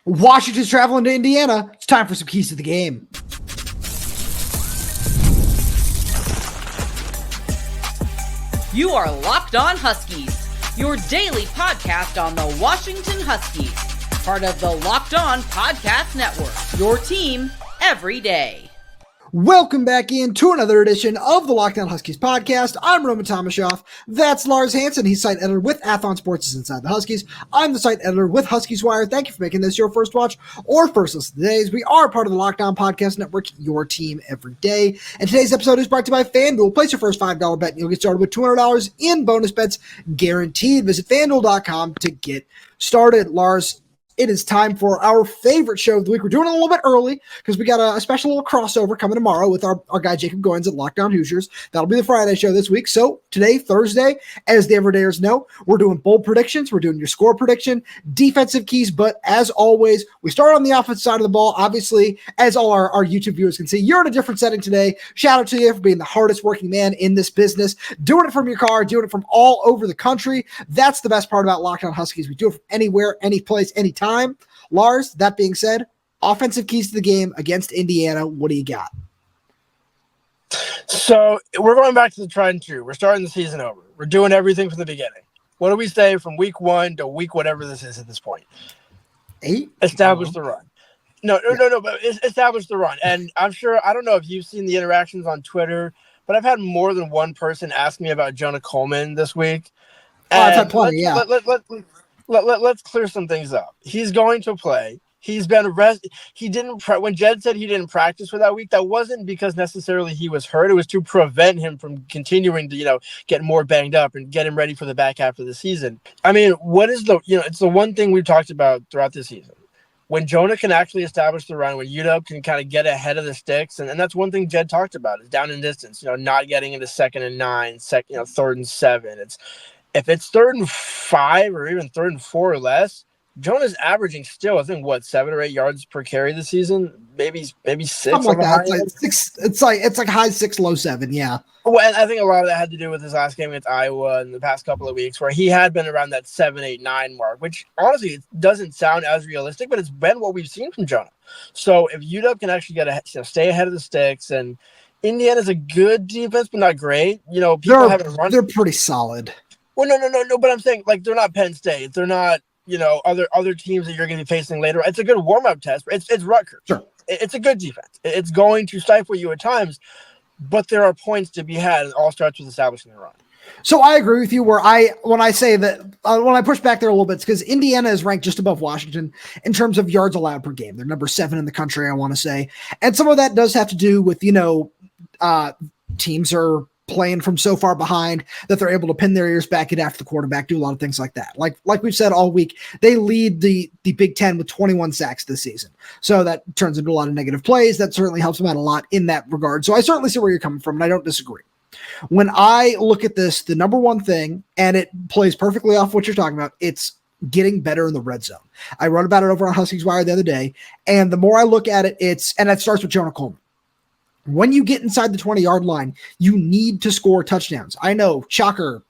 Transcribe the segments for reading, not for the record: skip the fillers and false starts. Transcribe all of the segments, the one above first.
Washington's traveling to Indiana. It's time for some keys to the game. You are Locked On Huskies, your daily podcast on the Washington Huskies, part of the Locked On Podcast Network, your team every day. Welcome back into another edition of the Locked On Huskies podcast. I'm Roman Tomashoff. That's Lars Hanson. He's site editor with Athlon Sports Inside the Huskies. I'm the site editor with Huskies Wire. Thank you for making this your first watch or first listen today. We are part of the Locked On Podcast Network, your team every day. And today's episode is brought to you by FanDuel. Place your first $5 bet and you'll get started with $200 in bonus bets guaranteed. Visit FanDuel.com to get started. Lars, it is time for our favorite show of the week. We're doing it a little bit early because we got a special little crossover coming tomorrow with our guy Jacob Goins at Locked On Hoosiers. That'll be the Friday show this week. So today, Thursday, as the everydayers know, we're doing bold predictions. We're doing your score prediction, defensive keys. But as always, we start on the offensive side of the ball. Obviously, as all our YouTube viewers can see, you're in a different setting today. Shout out to you for being the hardest working man in this business. Doing it from your car, doing it from all over the country. That's the best part about Locked On Huskies. We do it from anywhere, any place, anytime. Lars, that being said, offensive keys to the game against Indiana. What do you got? So we're going back to the tried and true. We're starting the season over. We're doing everything from the beginning. What do we say from week 1 to week whatever this is at this point? 8? Establish the run. No, but establish the run. And I'm sure, I don't know if you've seen the interactions on Twitter, but I've had more than one person ask me about Jonah Coleman this week. I've had plenty, yeah. Let's clear some things up. He's going to play. He's been arrested. He didn't. When Jedd said he didn't practice for that week, that wasn't because necessarily he was hurt. It was to prevent him from continuing to, get more banged up and get him ready for the back half of the season. I mean, what is it's the one thing we've talked about throughout the season. When Jonah can actually establish the run, when UW can kind of get ahead of the sticks, and that's one thing Jedd talked about is down in distance. Not getting into 2nd and 9, 3rd and 7. If it's 3rd and 5 or even 3rd and 4 or less, Jonah's averaging still, I think, 7 or 8 yards per carry this season, maybe 6. Something like that. It's like 6. It's like high 6, low 7. Yeah. Well, and I think a lot of that had to do with his last game against Iowa in the past couple of weeks, where he had been around that 7, 8, 9 mark, which honestly it doesn't sound as realistic, but it's been what we've seen from Jonah. So if UW can actually stay ahead of the sticks, and Indiana's a good defense, but not great. People haven't run. They're pretty solid. Well, no, but I'm saying, they're not Penn State. They're not, other teams that you're going to be facing later. It's a good warm-up test. It's Rutgers. Sure. It's a good defense. It's going to stifle you at times, but there are points to be had. It all starts with establishing the run. So I agree with you when I say that, when I push back there a little bit, it's because Indiana is ranked just above Washington in terms of yards allowed per game. They're number 7 in the country, I want to say. And some of that does have to do with, teams are playing from so far behind that they're able to pin their ears back, get after the quarterback, do a lot of things like that. Like we've said all week, they lead the Big Ten with 21 sacks this season. So that turns into a lot of negative plays. That certainly helps them out a lot in that regard. So I certainly see where you're coming from, and I don't disagree. When I look at this, the number one thing, and it plays perfectly off what you're talking about, it's getting better in the red zone. I wrote about it over on Huskies Wire the other day, and the more I look at it, and it starts with Jonah Coleman. When you get inside the 20-yard line, you need to score touchdowns. I know, shocker.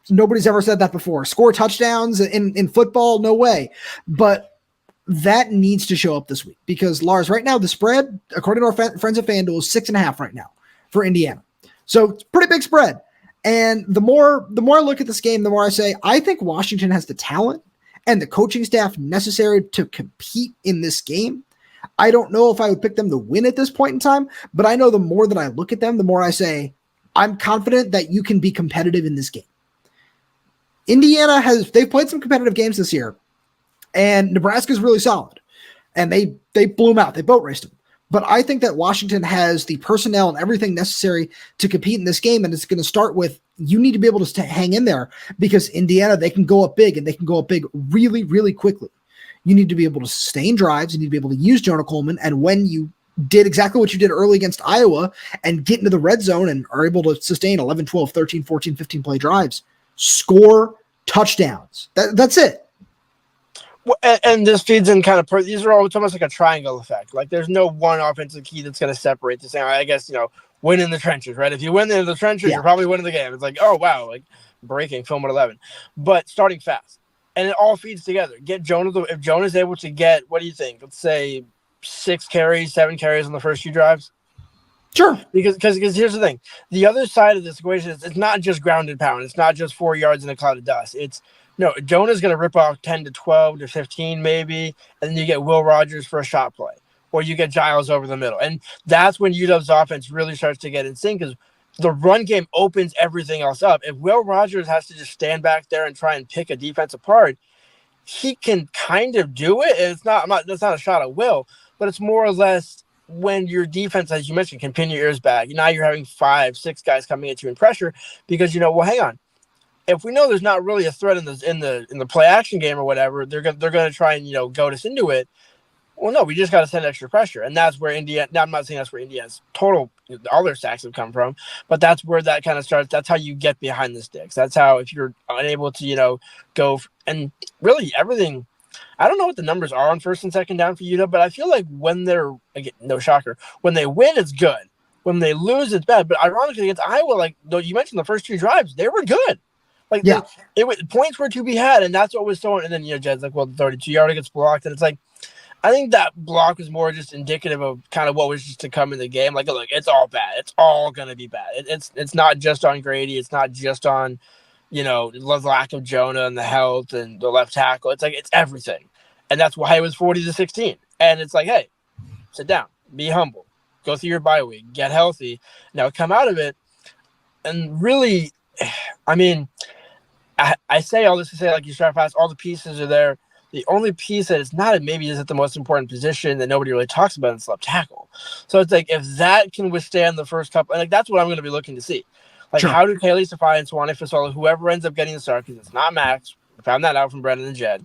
Nobody's ever said that before. Score touchdowns in football? No way. But that needs to show up this week because, Lars, right now the spread, according to our friends at FanDuel, is 6.5 right now for Indiana. So it's a pretty big spread. And the more I look at this game, the more I say, I think Washington has the talent and the coaching staff necessary to compete in this game. I don't know if I would pick them to win at this point in time, but I know the more that I look at them, the more I say, I'm confident that you can be competitive in this game. Indiana they've played some competitive games this year, and Nebraska's really solid, and they blew them out. They boat raced them. But I think that Washington has the personnel and everything necessary to compete in this game, and it's going to start with you need to be able to hang in there because Indiana, they can go up big, and they can go up big really, really quickly. You need to be able to sustain drives. You need to be able to use Jonah Coleman. And when you did exactly what you did early against Iowa and get into the red zone and are able to sustain 11, 12, 13, 14, 15 play drives, score touchdowns. That's it. Well, and this feeds in kind of these are almost like a triangle effect. Like there's no one offensive key that's going to separate this thing. I guess, win in the trenches, right? If you win in the trenches, You're probably winning the game. It's like, oh, wow, like breaking film at 11. But starting fast. and it all feeds together. Get Jonah. If Jonah's able to get, what do you think? Let's say 6 carries, 7 carries on the first few drives. Sure. Because here's the thing. The other side of this equation is it's not just ground and pound. It's not just 4 yards in a cloud of dust. No, Jonah's going to rip off 10 to 12 to 15 maybe, and then you get Will Rogers for a shot play, or you get Giles over the middle. And that's when UW's offense really starts to get in sync, because the run game opens everything else up. If Will Rogers has to just stand back there and try and pick a defense apart, he can kind of do it. And that's not a shot at Will, but it's more or less when your defense, as you mentioned, can pin your ears back. Now you're having 5, 6 guys coming at you in pressure because, well, hang on. If we know there's not really a threat in the play action game or whatever, they're going to try and, goad us into it. Well, no, we just got to send extra pressure. And that's where Indiana, now I'm not saying that's where Indiana's total, all their sacks have come from, but that's where that kind of starts. That's how you get behind the sticks. That's how, if you're unable to, go, and really everything. I don't know what the numbers are on first and second down for UW, but I feel like when they're, again, no shocker, when they win, it's good. When they lose, it's bad. But ironically, against Iowa, like you mentioned, the first 2 drives, they were good. Like, yeah, points were to be had, and that's what was so. And then, Jedd's like, well, the 32-yarder gets blocked, and it's like, I think that block was more just indicative of kind of what was just to come in the game. Like, look, it's all bad. It's all going to be bad. It's not just on Grady. It's not just on, the lack of Jonah and the health and the left tackle. It's like, it's everything. And that's why it was 40-16. And it's like, hey, sit down, be humble, go through your bye week, get healthy. Now come out of it. And really, I mean, I say all this to say, like, you start fast, all the pieces are there. The only piece that is not, maybe isn't the most important position that nobody really talks about is left tackle. So it's like, if that can withstand the first couple, and like that's what I'm going to be looking to see. Like, sure. How do Kaylee Safai and Swanee Fasola, whoever ends up getting the start, because it's not Max, we found that out from Brendan and Jedd,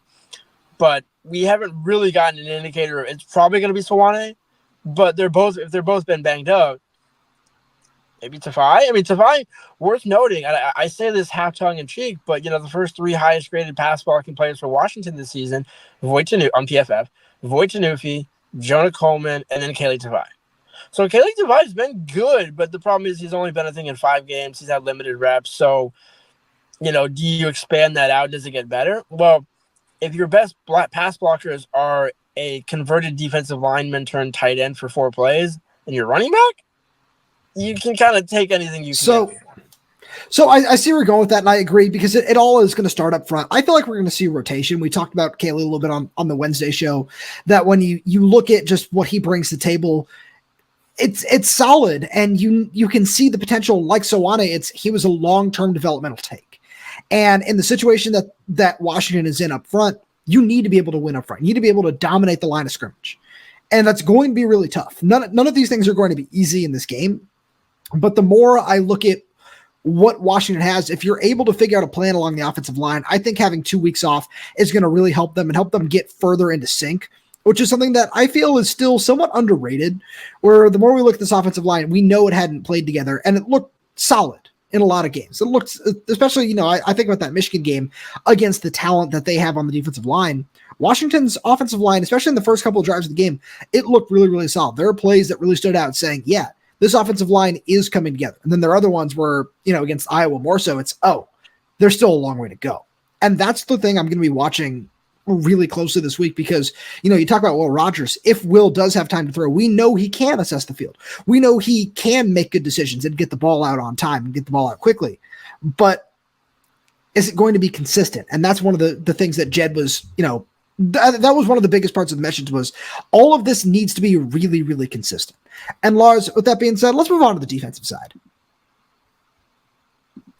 but we haven't really gotten an indicator. It's probably going to be Swanee, but if they're both been banged up, maybe Tafai. I mean, Tafai, worth noting, I say this half tongue in cheek, but, the first 3 highest graded pass blocking players for Washington this season, on PFF, Voight Tanufi, Jonah Coleman, and then Kaylee Tafai. So Kaylee Tafai has been good, but the problem is he's only been, I think, in 5 games. He's had limited reps. So, do you expand that out? Does it get better? Well, if your best pass blockers are a converted defensive lineman turned tight end for 4 plays and you're running back, you can kind of take anything you can get. So I see where you're going with that, and I agree, because it all is going to start up front. I feel like we're going to see rotation. We talked about Kaylee a little bit on the Wednesday show, that when you look at just what he brings to the table, it's solid, and you can see the potential. Like Sowane, he was a long-term developmental take. And in the situation that Washington is in up front, you need to be able to win up front. You need to be able to dominate the line of scrimmage. And that's going to be really tough. None of these things are going to be easy in this game. But the more I look at what Washington has, if you're able to figure out a plan along the offensive line, I think having 2 weeks off is going to really help them and help them get further into sync, which is something that I feel is still somewhat underrated, where the more we look at this offensive line, we know it hadn't played together, and it looked solid in a lot of games. It looks, especially, I think about that Michigan game against the talent that they have on the defensive line. Washington's offensive line, especially in the first couple of drives of the game, it looked really, really solid. There are plays that really stood out saying, yeah, this offensive line is coming together. And then there are other ones where, against Iowa more so, it's, there's still a long way to go. And that's the thing I'm going to be watching really closely this week, because, you talk about Will Rogers. If Will does have time to throw, we know he can assess the field. We know he can make good decisions and get the ball out on time and get the ball out quickly. But is it going to be consistent? And that's one of the things that Jedd was, that was one of the biggest parts of the message, was all of this needs to be really, really consistent. And Lars, with that being said, let's move on to the defensive side,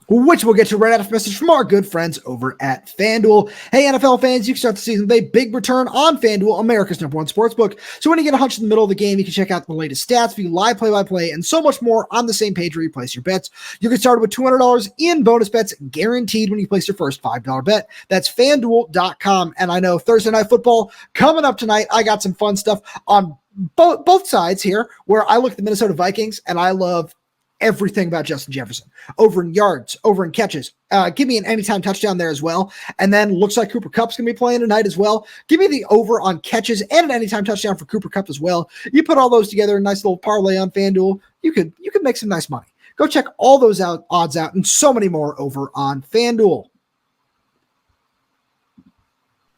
which we'll get to right after a message from our good friends over at FanDuel. Hey, NFL fans, you can start the season with a big return on FanDuel, America's #1 sportsbook. So when you get a hunch in the middle of the game, you can check out the latest stats, view live play-by-play, and so much more on the same page where you place your bets. You can start with $200 in bonus bets guaranteed when you place your first $5 bet. That's FanDuel.com. And I know Thursday Night Football coming up tonight. I got some fun stuff on both sides here, where I look at the Minnesota Vikings and I love everything about Justin Jefferson, over in yards, over in catches. Give me an anytime touchdown there as well. And then looks like Cooper Kupp's going to be playing tonight as well. Give me the over on catches and an anytime touchdown for Cooper Kupp as well. You put all those together, a nice little parlay on FanDuel. You could make some nice money. Go check all those odds out and so many more over on FanDuel.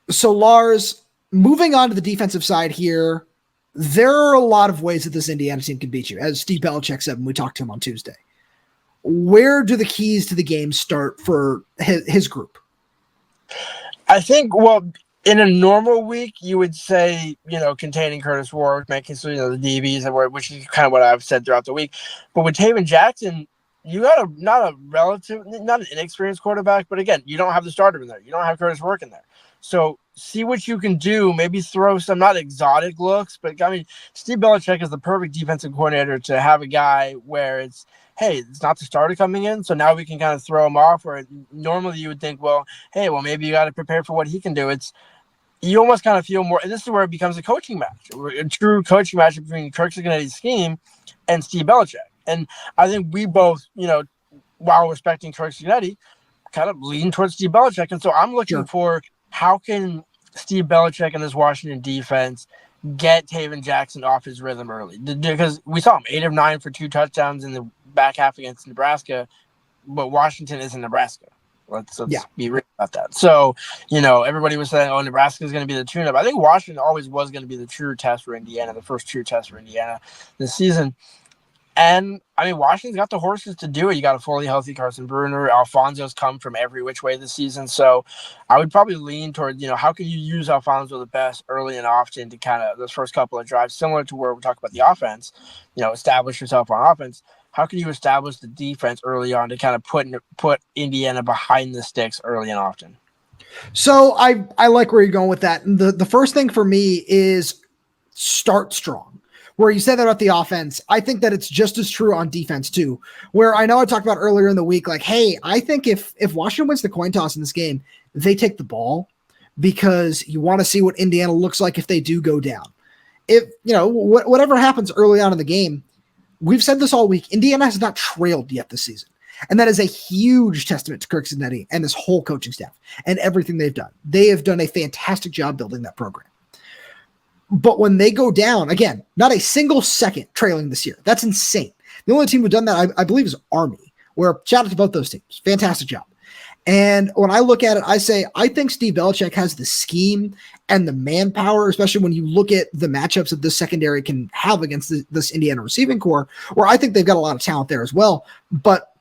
So Lars, moving on to the defensive side here, there are a lot of ways that this Indiana team can beat you, as Steve Belichick said when we talked to him on Tuesday. Where do the keys to the game start for his group? I think, well, in a normal week, you would say, containing Curtis Ward, making sure, the DBs, which is kind of what I've said throughout the week. But with Tayven Jackson, you got not an inexperienced quarterback, but again, you don't have the starter in there. You don't have Curtis Ward in there. So see what you can do. Maybe throw some not exotic looks, but I mean, Steve Belichick is the perfect defensive coordinator to have a guy where it's, hey, it's not the starter coming in, so now we can kind of throw him off. Where normally you would think, well, hey, maybe you got to prepare for what he can do. You almost kind of feel more, and this is where it becomes a coaching match, a true coaching match between Curt Cignetti's scheme and Steve Belichick. And I think we both, while respecting Curt Cignetti, kind of lean towards Steve Belichick. And so I'm looking for how can Steve Belichick and this Washington defense get Tayven Jackson off his rhythm early? Because we saw him 8 of 9 for 2 touchdowns in the back half against Nebraska, but Washington isn't Nebraska. Let's be real about that. So, everybody was saying, Nebraska is going to be the tune-up. I think Washington always was going to be the true test for Indiana, the first true test for Indiana this season. And, I mean, Washington's got the horses to do it. You got a fully healthy Carson Bruner. Alphonzo's come from every which way this season. So I would probably lean toward, how can you use Alphonzo the best early and often to kind of those first couple of drives, similar to where we talk about the offense, establish yourself on offense. How can you establish the defense early on to kind of put Indiana behind the sticks early and often? So I like where you're going with that. And the first thing for me is start strong. Where you said that about the offense, I think that it's just as true on defense too. Where I know I talked about earlier in the week, like, hey, I think if Washington wins the coin toss in this game, they take the ball because you want to see what Indiana looks like if they do go down. If whatever happens early on in the game, we've said this all week, Indiana has not trailed yet this season. And that is a huge testament to Curt Cignetti and this whole coaching staff and everything they've done. They have done a fantastic job building that program. But when they go down, again, not a single second trailing this year. That's insane. The only team who've done that, I believe, is Army, where shout out to both those teams. Fantastic job. And when I look at it, I say, I think Steve Belichick has the scheme and the manpower, especially when you look at the matchups that this secondary can have against this Indiana receiving core, where I think they've got a lot of talent there as well. But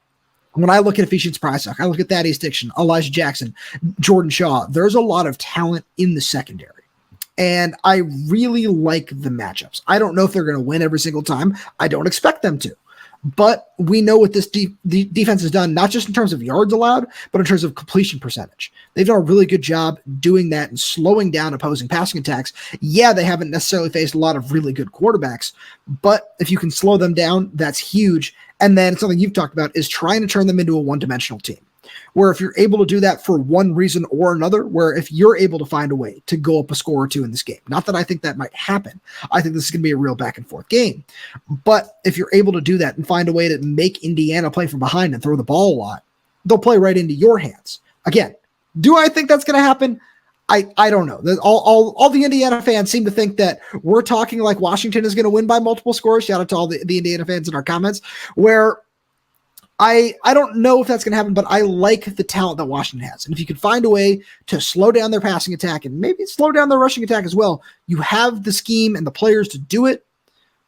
when I look at Ephesians Prysock, I look at Thaddeus Dixon, Elijah Jackson, Jordan Shaw, there's a lot of talent in the secondary. And I really like the matchups. I don't know if they're going to win every single time. I don't expect them to. But we know what this defense has done, not just in terms of yards allowed, but in terms of completion percentage. They've done a really good job doing that and slowing down opposing passing attacks. Yeah, they haven't necessarily faced a lot of really good quarterbacks, but if you can slow them down, that's huge. And then something you've talked about is trying to turn them into a one-dimensional team. Where if you're able to do that for one reason or another, where if you're able to find a way to go up a score or two in this game, not that I think that might happen. I think this is going to be a real back and forth game. But if you're able to do that and find a way to make Indiana play from behind and throw the ball a lot, they'll play right into your hands. Again, do I think that's going to happen? I don't know. All the Indiana fans seem to think that we're talking like Washington is going to win by multiple scores. Shout out to all the Indiana fans in our comments, where I don't know if that's going to happen, but I like the talent that Washington has. And if you could find a way to slow down their passing attack and maybe slow down their rushing attack as well, you have the scheme and the players to do it,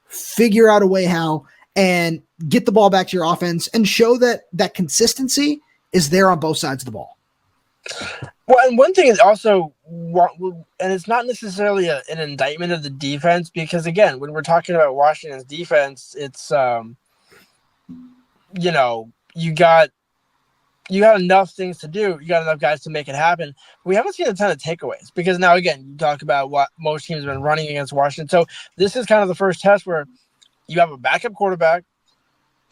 figure out a way how, and get the ball back to your offense and show that consistency is there on both sides of the ball. Well, and one thing is also, and it's not necessarily an indictment of the defense, because again, when we're talking about Washington's defense, it's, you got enough things to do. You got enough guys to make it happen. We haven't seen a ton of takeaways because now, again, you talk about what most teams have been running against Washington. So this is kind of the first test where you have a backup quarterback,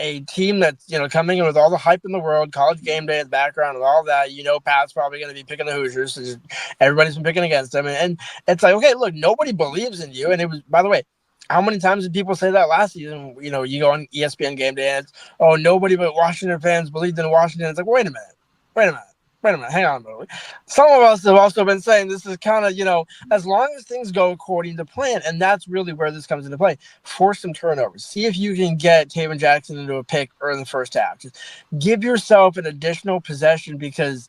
a team that's, coming in with all the hype in the world, college game day in the background and all that. Pat's probably going to be picking the Hoosiers. So everybody's been picking against them. And it's like, okay, look, nobody believes in you. And it was, by the way, how many times did people say that last season? You go on ESPN game day and it's, nobody but Washington fans believed in Washington. It's like, wait a minute. Hang on a minute. Some of us have also been saying this is kind of, as long as things go according to plan. And that's really where this comes into play. Force some turnovers. See if you can get Tayven Jackson into a pick early in the first half. Just give yourself an additional possession because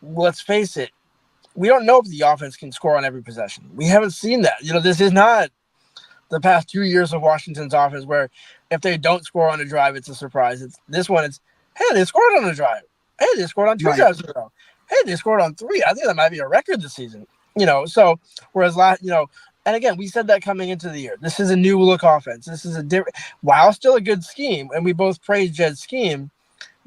let's face it, we don't know if the offense can score on every possession. We haven't seen that. This is not the past 2 years of Washington's offense where if they don't score on a drive, it's a surprise. It's hey, they scored on a drive. Hey, they scored on 2 drives in a row. Hey, they scored on 3. I think that might be a record this season. So whereas and again, we said that coming into the year. This is a new look offense. This is a different, while still a good scheme, and we both praised Jedd's scheme.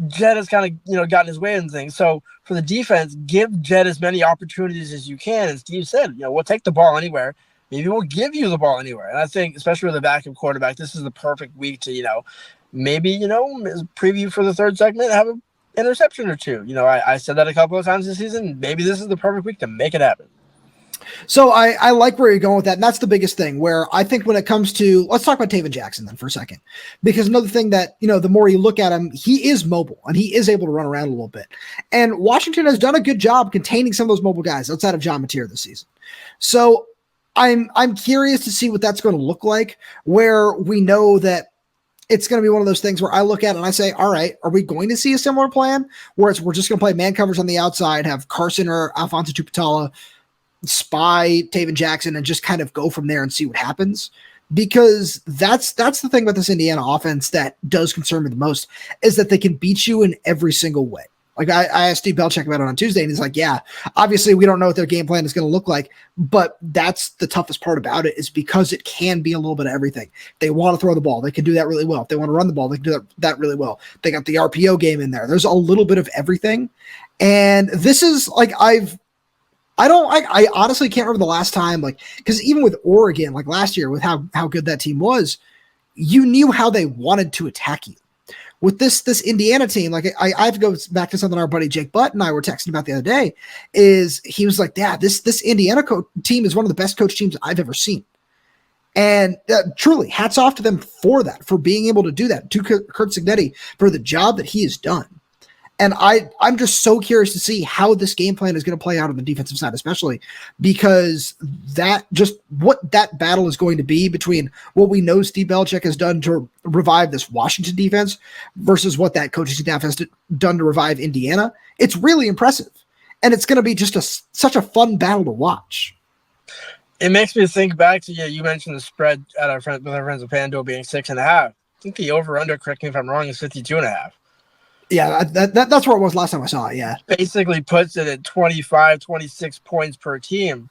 Jedd has kind of, gotten his way in things. So for the defense, give Jedd as many opportunities as you can. As Steve said, we'll take the ball anywhere. Maybe we'll give you the ball anywhere. And I think, especially with a backup quarterback, this is the perfect week to, maybe, as a preview for the third segment, have an interception or two. I said that a couple of times this season. Maybe this is the perfect week to make it happen. So I like where you're going with that. And that's the biggest thing where I think when it comes to, let's talk about Tayven Jackson then for a second, because another thing that, the more you look at him, he is mobile and he is able to run around a little bit. And Washington has done a good job containing some of those mobile guys outside of John Mateer this season. So I'm curious to see what that's going to look like, where we know that it's going to be one of those things where I look at it and I say, all right, are we going to see a similar plan where we're just going to play man covers on the outside, have Carson or Alphonzo Tuputala spy Tayven Jackson and just kind of go from there and see what happens? Because that's the thing about this Indiana offense that does concern me the most, is that they can beat you in every single way. Like I asked Steve Belichick about it on Tuesday, and he's like, yeah, obviously we don't know what their game plan is going to look like, but that's the toughest part about it, is because it can be a little bit of everything. They want to throw the ball, they can do that really well. If they want to run the ball, they can do that really well. They got the RPO game in there. There's a little bit of everything. And this is like, I honestly can't remember the last time, because even with Oregon, last year with how good that team was, you knew how they wanted to attack you. With this Indiana team, I have to go back to something our buddy Jake Butt and I were texting about the other day, is he was like, yeah, this Indiana team is one of the best coach teams I've ever seen. And truly, hats off to them for that, for being able to do that, to Curt Cignetti for the job that he has done. And I'm just so curious to see how this game plan is going to play out on the defensive side, especially because what that battle is going to be between what we know Steve Belichick has done to revive this Washington defense versus what that coaching staff has done to revive Indiana. It's really impressive. And it's going to be just such a fun battle to watch. It makes me think back to, you mentioned the spread with our friends of Pando being 6.5. I think the over-under, correct me if I'm wrong, is 52.5. Yeah, that's where it was last time I saw it, yeah. Basically puts it at 25, 26 points per team.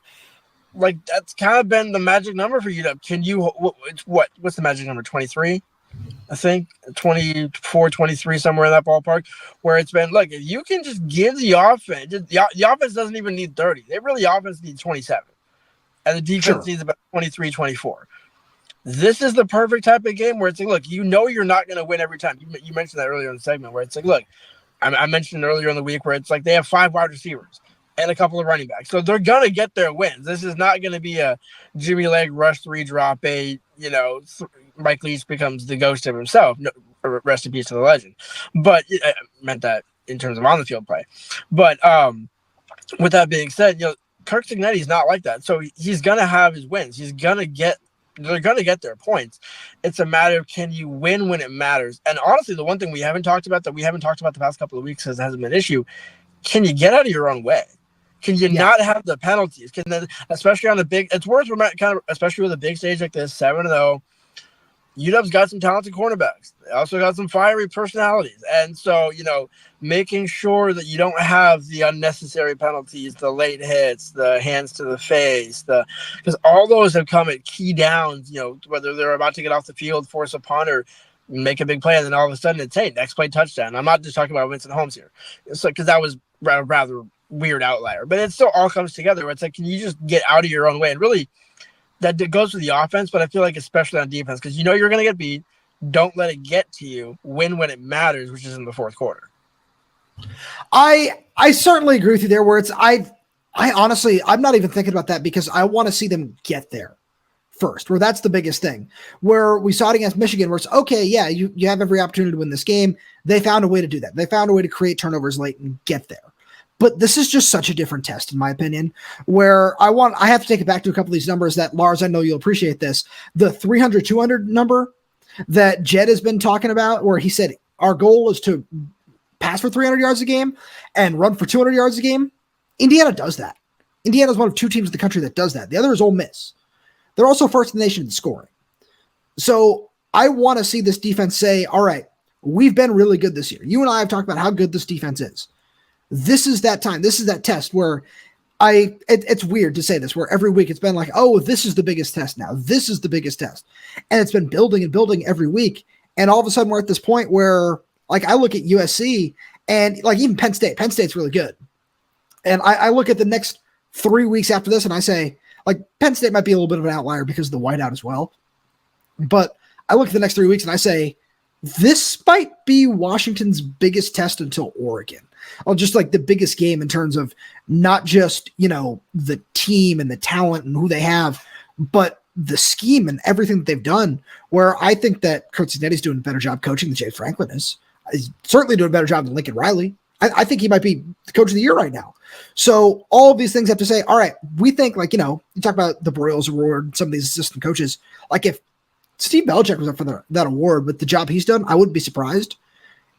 That's kind of been the magic number for you. What's the magic number, 23? I think 24, 23, somewhere in that ballpark, where it's been, look, if you can just give the offense, the offense doesn't even need 30. The offense needs 27. And the defense needs about 23, 24. This is the perfect type of game where it's like, look, you're not going to win every time. You mentioned that earlier in the segment where it's like, look, I mentioned earlier in the week where it's like they have 5 wide receivers and a couple of running backs. So they're going to get their wins. This is not going to be a Jimmy Leg rush 3 drop 8, Mike Leach becomes the ghost of himself. No, rest in peace to the legend. But I meant that in terms of on the field play. But with that being said, Curt Cignetti is not like that. So he's going to have his wins. They're going to get their points. It's a matter of, can you win when it matters? And honestly, the one thing we haven't talked about the past couple of weeks because it hasn't been an issue, can you get out of your own way? Can you not have the penalties? Especially on the big, it's worth especially with a big stage like this, 7-0, UW's got some talented cornerbacks. They also got some fiery personalities. And so, making sure that you don't have the unnecessary penalties, the late hits, the hands to the face, because all those have come at key downs, whether they're about to get off the field, force a punt, or make a big play, and then all of a sudden it's, hey, next play touchdown. I'm not just talking about Winston Holmes here. It's because that was a rather weird outlier. But it still all comes together where it's like, can you just get out of your own way? And really, that goes with the offense, but I feel like especially on defense, because you're going to get beat. Don't let it get to you. Win when it matters, which is in the fourth quarter. I certainly agree with you there, where it's I honestly, I'm not even thinking about that because I want to see them get there first, where that's the biggest thing. Where we saw it against Michigan, where it's okay, yeah, you have every opportunity to win this game. They found a way to do that. They found a way to create turnovers late and get there. But this is just such a different test, in my opinion, where I have to take it back to a couple of these numbers that, Lars, I know you'll appreciate this. The 300-200 number that Jedd has been talking about, where he said our goal is to pass for 300 yards a game and run for 200 yards a game. Indiana does that. Indiana's one of 2 teams in the country that does that. The other is Ole Miss. They're also first in the nation in scoring. So I want to see this defense say, all right, we've been really good this year. You and I have talked about how good this defense is. This is that time. This is that test where it's weird to say this, where every week it's been like, oh, this is the biggest test now. This is the biggest test. And it's been building and building every week. And all of a sudden we're at this point where, like, I look at USC and, like, even Penn State's really good. And I look at the next 3 weeks after this and I say, like, Penn State might be a little bit of an outlier because of the whiteout as well. But I look at the next 3 weeks and I say, this might be Washington's biggest test until Oregon. Or just like the biggest game in terms of not just, the team and the talent and who they have, but the scheme and everything that they've done, where I think that Curt Cignetti's doing a better job coaching than Jay Franklin is. He's certainly doing a better job than Lincoln Riley. I think he might be the coach of the year right now. So all of these things have to say, all right, we think, like, you talk about the Broyles Award, some of these assistant coaches, like if Steve Belichick was up for that award with the job he's done, I wouldn't be surprised.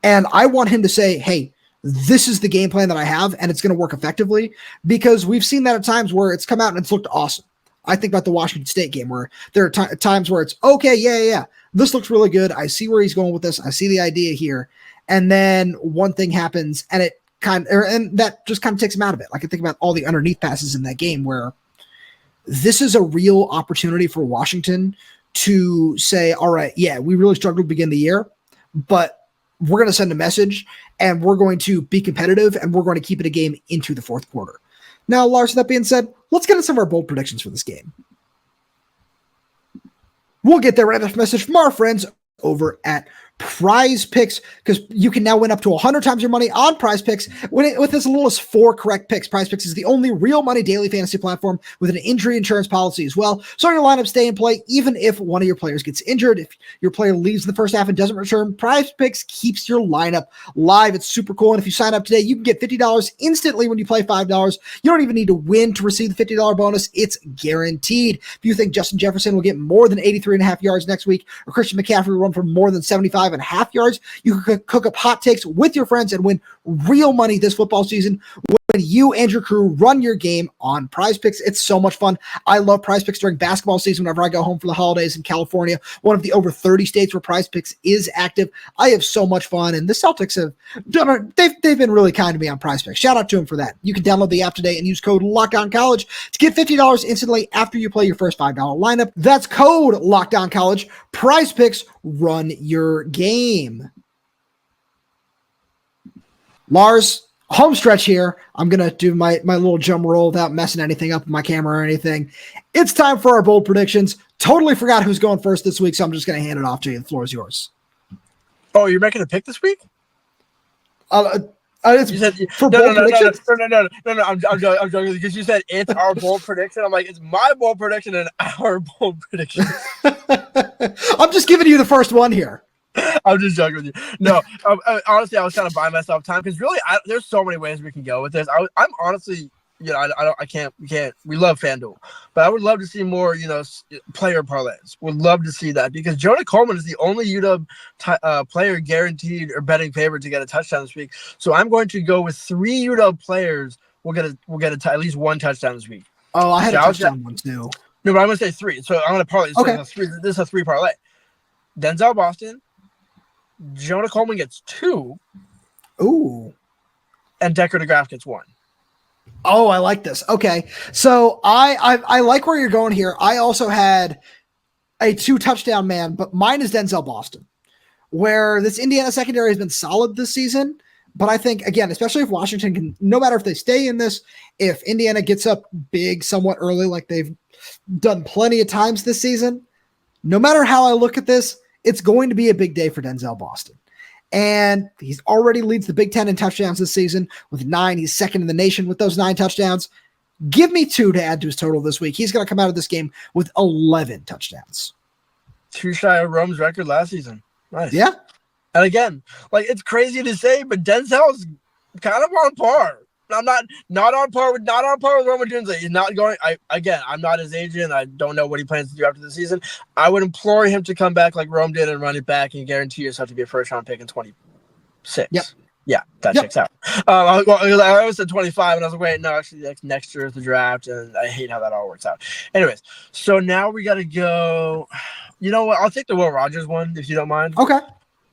And I want him to say, hey, this is the game plan that I have, and it's going to work effectively, because we've seen that at times where it's come out and it's looked awesome. I think about the Washington State game where there are times where it's, okay, yeah, this looks really good. I see where he's going with this. I see the idea here. And then one thing happens, and and that just kind of takes him out of it. Like, I think about all the underneath passes in that game where this is a real opportunity for Washington to say, all right, yeah, we really struggled to begin the year, but we're going to send a message and we're going to be competitive and we're going to keep it a game into the fourth quarter. Now, Lars, that being said, let's get into some of our bold predictions for this game. We'll get there right after message from our friends over at Prize Picks, because you can now win up to 100 times your money on Prize Picks with as little as 4 correct picks. Prize Picks is the only real money daily fantasy platform with an injury insurance policy as well. So your lineup stay in play even if one of your players gets injured. If your player leaves in the first half and doesn't return, Prize Picks keeps your lineup live. It's super cool. And if you sign up today, you can get $50 instantly when you play $5. You don't even need to win to receive the $50 bonus. It's guaranteed. If you think Justin Jefferson will get more than 83.5 yards next week, or Christian McCaffrey will run for more than 75.5 yards, you can cook up hot takes with your friends and win real money this football season when you and your crew run your game on Prize Picks. It's so much fun. I love Prize Picks during basketball season whenever I go home for the holidays in California, one of the over 30 states where Prize Picks is active. I have so much fun, and the Celtics have done they've been really kind to me on Prize Picks. Shout out to them for that. You can download the app today and use code LOCKEDONCollege to get $50 instantly after you play your first $5 lineup. That's code LOCKEDONCollege. Prize Picks, run your game. Lars, home stretch here. I'm going to do my little drum roll without messing anything up with my camera or anything. It's time for our bold predictions. Totally forgot who's going first this week, so I'm just going to hand it off to you. The floor is yours. Oh, you're making a pick this week? It's you said, for no, bold predictions? No, I'm joking because you said it's our bold prediction. I'm like, it's my bold prediction and our bold prediction. I'm just giving you the first one here. I'm just joking with you. No, honestly, I was trying to buy myself time because really, there's so many ways we can go with this. I'm honestly, I can't. We love FanDuel, but I would love to see more, player parlays. Would love to see that because Jonah Coleman is the only UW player guaranteed or betting favorite to get a touchdown this week. So I'm going to go with 3 UW players. We'll get at least 1 touchdown this week. Oh, I had a touchdown one too. No, but I'm going to say 3. So I'm going to parlay. Okay. This is a 3 parlay. Denzel Boston. Jonah Coleman gets 2. Ooh. And Decker DeGraff gets 1. Oh, I like this. Okay. So I like where you're going here. I also had a 2 touchdown man, but mine is Denzel Boston, where this Indiana secondary has been solid this season. But I think, again, especially if Washington can, no matter if they stay in this, if Indiana gets up big somewhat early, like they've done plenty of times this season, no matter how I look at this, it's going to be a big day for Denzel Boston. And he's already leads the Big Ten in touchdowns this season with 9. He's second in the nation with those 9 touchdowns. Give me 2 to add to his total this week. He's going to come out of this game with 11 touchdowns. 2 shy of Rome's record last season. Nice. Yeah. And again, like, it's crazy to say, but Denzel's kind of on par. I'm not on par with Rome Odunze. He's not going. I'm not his agent. I don't know what he plans to do after the season. I would implore him to come back like Rome did and run it back and guarantee yourself to be a first round pick in 26. Yep. Yeah, that checks out. I was at 25, and I was like, wait, no, actually, next year is the draft, and I hate how that all works out. Anyways, so now we got to go. You know what? I'll take the Will Rogers one, if you don't mind. Okay.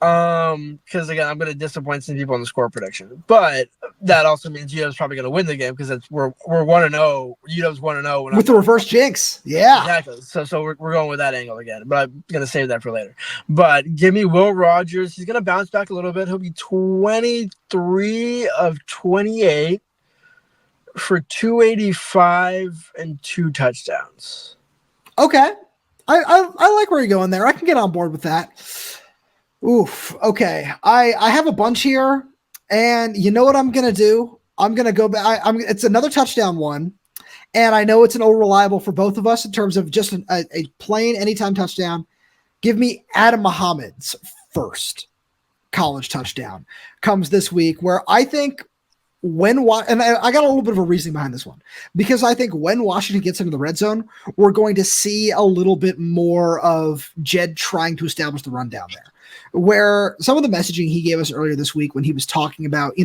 Because again, I'm going to disappoint some people on the score prediction, but that also means UW's probably going to win the game because we're 1-0. UW's 1-0 with the reverse jinx. Yeah, exactly. So we're going with that angle again, but I'm going to save that for later. But give me Will Rogers. He's going to bounce back a little bit. He'll be 23 of 28 for 285 and 2 touchdowns. Okay, I like where you're going there. I can get on board with that. Oof. Okay. I have a bunch here, and you know what I'm gonna do? I'm gonna go back. It's another touchdown one, and I know it's an old reliable for both of us in terms of just a plain anytime touchdown. Give me Adam Mohammad's first college touchdown comes this week, where I think and I got a little bit of a reasoning behind this one, because I think when Washington gets into the red zone, we're going to see a little bit more of Jedd trying to establish the run down there. Where some of the messaging he gave us earlier this week when he was talking about,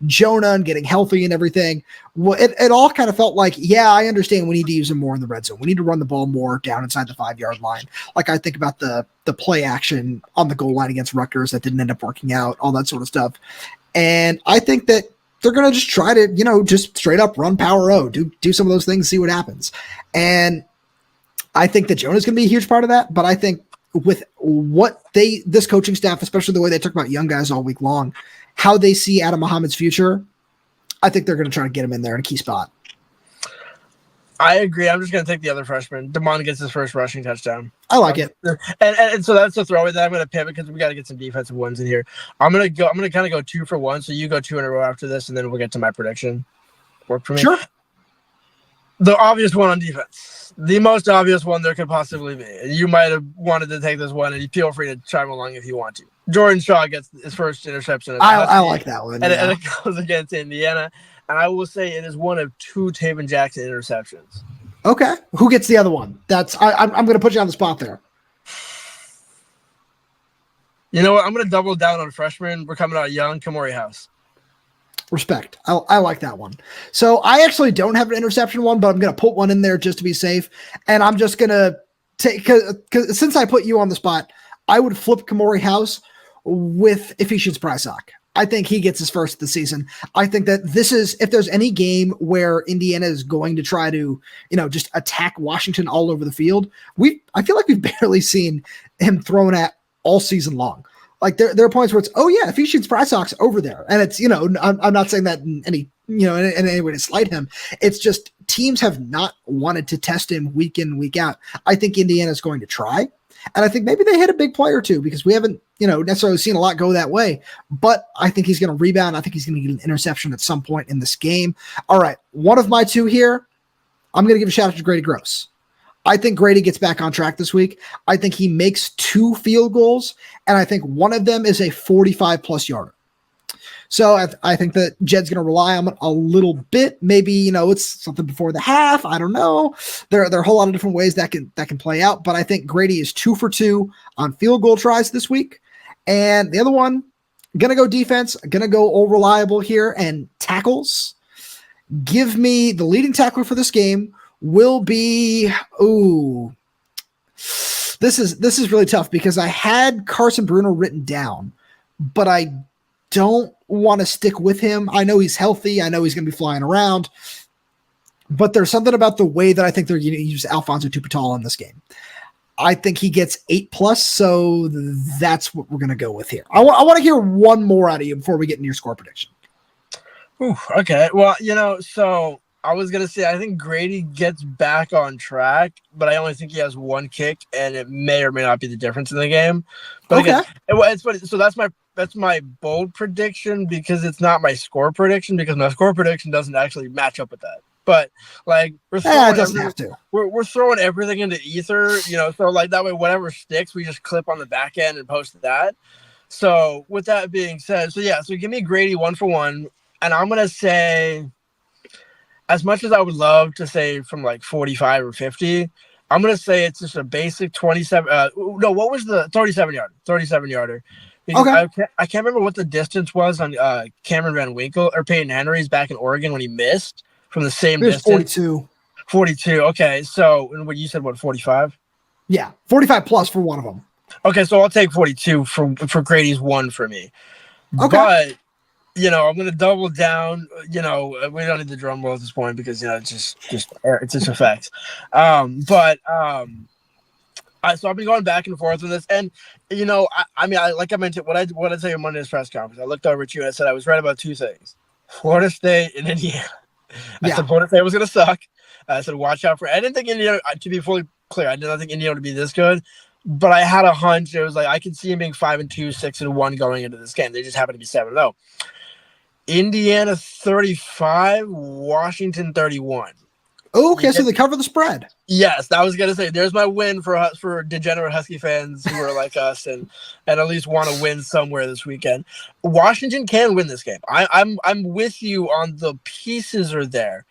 Jonah and getting healthy and everything, it all kind of felt like, yeah, I understand we need to use him more in the red zone. We need to run the ball more down inside the 5-yard line. Like I think about the play action on the goal line against Rutgers that didn't end up working out, all that sort of stuff. And I think that they're going to just try to, just straight up run power O, do some of those things, see what happens. And I think that Jonah's going to be a huge part of that, but I think with what this coaching staff, especially the way they talk about young guys all week long, how they see Adam Mohammad's future, I think they're going to try to get him in there in a key spot. I agree. I'm just going to take the other freshman. Damon gets his first rushing touchdown. I like it. And so that's a throwaway that I'm going to pivot because we got to get some defensive ones in here. I'm going to kind of go 2 for 1. So you go 2 in a row after this, and then we'll get to my prediction. Work for me? Sure. The obvious one on defense. The most obvious one there could possibly be. You might have wanted to take this one, and you feel free to chime along if you want to. Jordan Shaw gets his first interception. I like that one. And it goes against Indiana. And I will say it is one of 2 Tayven Jackson interceptions. Okay. Who gets the other one? I'm going to put you on the spot there. You know what? I'm going to double down on freshman. We're coming out young. Kamori House. Respect. I like that one. So I actually don't have an interception one, but I'm going to put one in there just to be safe. And I'm just going to take, because since I put you on the spot, I would flip Kamori House with Ephesians Prysock. I think he gets his first of the season. I think that this is, if there's any game where Indiana is going to try to, just attack Washington all over the field, I feel like we've barely seen him thrown at all season long. Like there are points where it's, oh yeah, Ephesians Prysock's over there. And it's, I'm not saying that in any, in any way to slight him. It's just teams have not wanted to test him week in, week out. I think Indiana's going to try. And I think maybe they hit a big play or two because we haven't, necessarily seen a lot go that way. But I think he's going to rebound. I think he's going to get an interception at some point in this game. All right, one of my 2 here, I'm going to give a shout out to Grady Gross. I think Grady gets back on track this week. I think he makes 2 field goals, and I think one of them is a 45-plus yarder. So I think that Jedd's going to rely on it a little bit. Maybe, it's something before the half. I don't know. There are a whole lot of different ways that can play out, but I think Grady is 2 for 2 on field goal tries this week. And the other one, going to go defense, going to go all reliable here, and tackles. Give me the leading tackler for this game will be, this is really tough because I had Carson Bruno written down, but I don't want to stick with him. I know he's healthy. I know he's going to be flying around, but there's something about the way that I think they're going to use Alphonzo Tuputala in this game. I think he gets 8+, so that's what we're going to go with here. I want to hear one more out of you before we get into your score prediction. Ooh, okay. Well, so I was going to say I think Grady gets back on track, but I only think he has 1 kick, and it may or may not be the difference in the game. But okay. Again, it's funny. So that's my bold prediction because it's not my score prediction because my score prediction doesn't actually match up with that. But like we're throwing everything into ether, so like that way whatever sticks, we just clip on the back end and post that. So with that being said, so give me Grady 1 for 1, and I'm gonna say, as much as I would love to say from like 45 or 50, I'm gonna say it's just a basic 27. What was the 37 yarder? Because Okay. I can't remember what the distance was on Cameron Van Winkle or Peyton Henry's back in Oregon when he missed from the same It was distance. 42. 42. Okay, so and what you said, what, 45? Yeah, 45 plus for one of them. Okay, so I'll take 42 for Grady's one for me. Okay. But I'm going to double down. We don't need the drum roll at this point because it's just effects. So I've been going back and forth with this, and like I mentioned, what I tell you on Monday's press conference, I looked over at you and I said I was right about two things: Florida State and Indiana. I said Florida State was going to suck. I said watch out for. I didn't think Indiana. To be fully clear, I did not think Indiana would be this good, but I had a hunch. It was like I could see him being 5-2, 6-1 going into this game. They just happened to be 7-0. Indiana 35, Washington 31. Okay, so they cover the spread. Yes, I was gonna say there's my win for degenerate Husky fans who are like us and at least want to win somewhere this weekend. Washington can win this game. I'm with you on the pieces are there.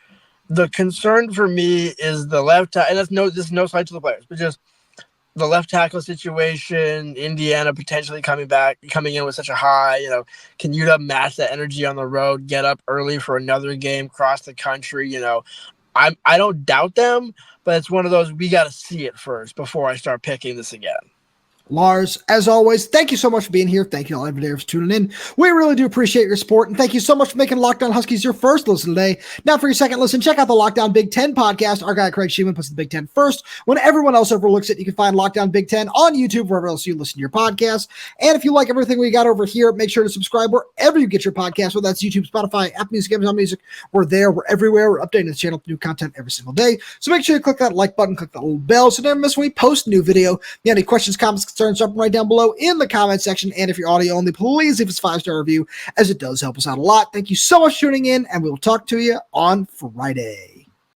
The concern for me is the left tackle, and this is no slight to the players, but just the left tackle situation. Indiana potentially coming in with such a high. Can UW match that energy on the road? Get up early for another game, cross the country. I don't doubt them, but it's one of those we got to see it first before I start picking this again. Lars, as always, thank you so much for being here. Thank you all every day for tuning in. We really do appreciate your support, and thank you so much for making Locked On Huskies your first listen today. Now, for your second listen, check out the Locked On Big Ten podcast. Our guy Craig Sheeman puts the Big Ten first. When everyone else overlooks it, you can find Locked On Big Ten on YouTube, wherever else you listen to your podcast. And if you like everything we got over here, make sure to subscribe wherever you get your podcast, whether that's YouTube, Spotify, Apple Music, Amazon Music. We're there. We're everywhere. We're updating the channel with new content every single day. So make sure you click that like button, click that little bell so you never miss when we post a new video. If you have any questions, comments, concerns, drop them right down below in the comment section. And if you're audio only, please leave us a 5-star review, as it does help us out a lot. Thank you so much for tuning in, and we will talk to you on Friday.